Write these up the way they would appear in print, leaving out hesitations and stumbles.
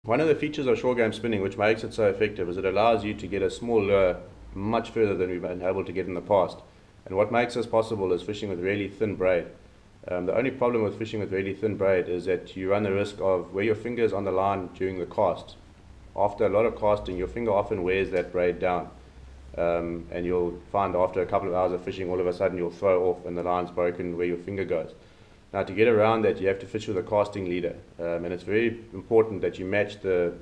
One of the features of shore game spinning which makes it so effective is it allows you to get a small lure much further than we've been able to get in the past. And what makes this possible is fishing with really thin braid. The only problem with fishing with really thin braid is that you run the risk of where your finger is on the line during the cast. After a lot of casting, your finger often wears that braid down. And you'll find after a couple of hours of fishing, all of a sudden you'll throw off and the line's broken where your finger goes. Now, to get around that, you have to fish with a casting leader, and it's very important that you match the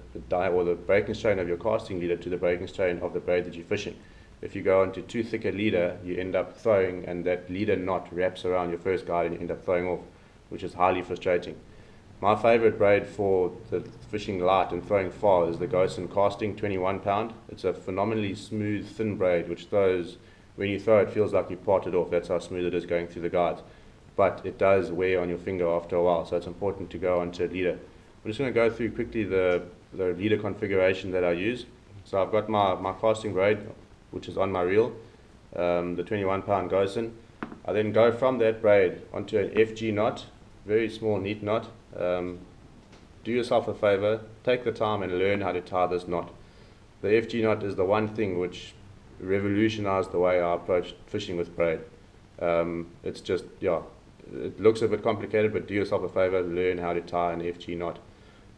breaking strain of your casting leader to the breaking strain of the braid that you're fishing. If you go into too thick a leader, you end up throwing, and that leader knot wraps around your first guide, and you end up throwing off, which is highly frustrating. My favorite braid for the fishing light and throwing far is the Gosen Casting 21 pound. It's a phenomenally smooth, thin braid, which throws, when you throw it, feels like you parted off. That's how smooth it is going through the guides. But it does wear on your finger after a while, so it's important to go onto a leader. I'm just going to go through quickly the leader configuration that I use. So I've got my casting braid, which is on my reel, the 21 pound Gosen. I then go from that braid onto an FG knot, very small, neat knot. Do yourself a favor, take the time and learn how to tie this knot. The FG knot is the one thing which revolutionized the way I approached fishing with braid. It's just, yeah, it looks a bit complicated, but do yourself a favor, learn how to tie an FG knot.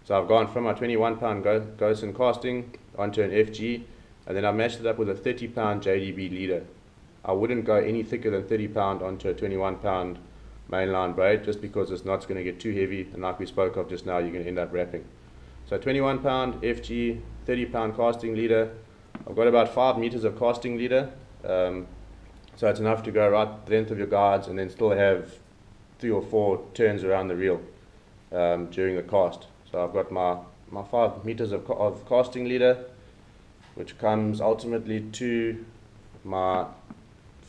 So I've gone from my 21 pound Gosen casting onto an FG, and then I matched it up with a 30 pound JDB leader. I wouldn't go any thicker than 30 pound onto a 21 pound mainline braid, just because this knot's going to get too heavy, and like we spoke of just now, you're going to end up wrapping. So 21 pound FG, 30 pound casting leader. I've got about 5 meters of casting leader. So it's enough to go right the length of your guides and then still have 3 or 4 turns around the reel during the cast. So I've got my 5 meters of casting leader, which comes ultimately to my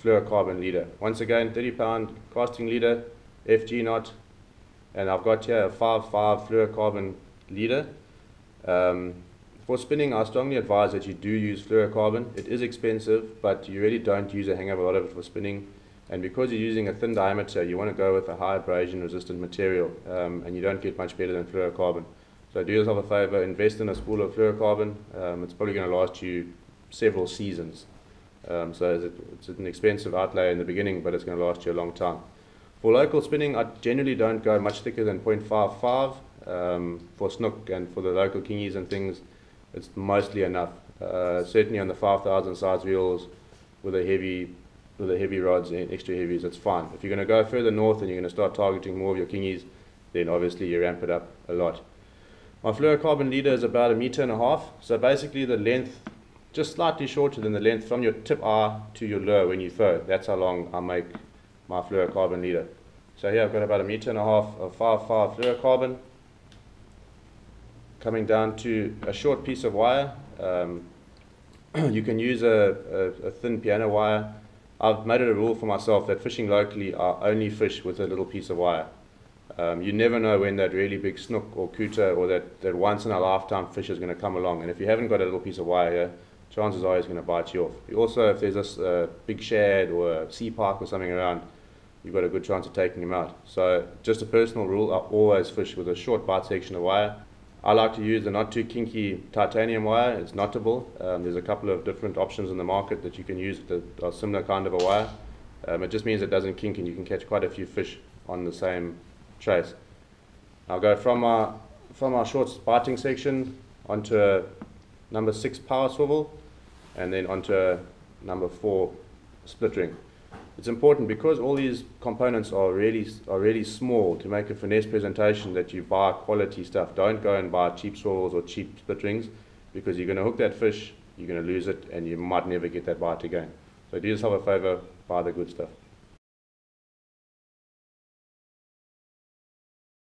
fluorocarbon leader. Once again, 30 pound casting leader, FG knot, and I've got here a 5.5 fluorocarbon leader. For spinning, I strongly advise that you do use fluorocarbon. It is expensive, but you really don't use a hang of a lot of it for spinning. And because you're using a thin diameter, you want to go with a high abrasion resistant material, and you don't get much better than fluorocarbon. So do yourself a favor, invest in a spool of fluorocarbon. It's probably going to last you several seasons. So it's an expensive outlay in the beginning, but it's going to last you a long time. For local spinning, I generally don't go much thicker than 0.55 for snook, and for the local kingies and things, it's mostly enough. Certainly on the 5,000 size reels with the heavy rods and extra heavies, it's fine. If you're going to go further north and you're going to start targeting more of your kingies, then obviously you ramp it up a lot. My fluorocarbon leader is about 1.5 meters, so basically the length, just slightly shorter than the length from your tip eye to your lure when you throw it. That's how long I make my fluorocarbon leader. So here I've got about 1.5 meters of 5.5 fluorocarbon. Coming down to a short piece of wire. You can use a thin piano wire. I've made it a rule for myself that fishing locally, I only fish with a little piece of wire. You never know when that really big snook or kuta or that once in a lifetime fish is going to come along, and if you haven't got a little piece of wire here, chances are he's going to bite you off. Also, if there's a big shad or a sea pike or something around, you've got a good chance of taking him out. So just a personal rule, I always fish with a short bite section of wire. I like to use the not too kinky titanium wire. It's knottable. There's a couple of different options in the market that you can use that are similar kind of a wire. It just means it doesn't kink and you can catch quite a few fish on the same trace. I'll go from our short biting section onto a number 6 power swivel, and then onto a number 4 split ring. It's important because all these components are really small to make a finesse presentation that you buy quality stuff. Don't go and buy cheap swivels or cheap split rings, because you're going to hook that fish, you're going to lose it, and you might never get that bite again. So do yourself a favor, buy the good stuff.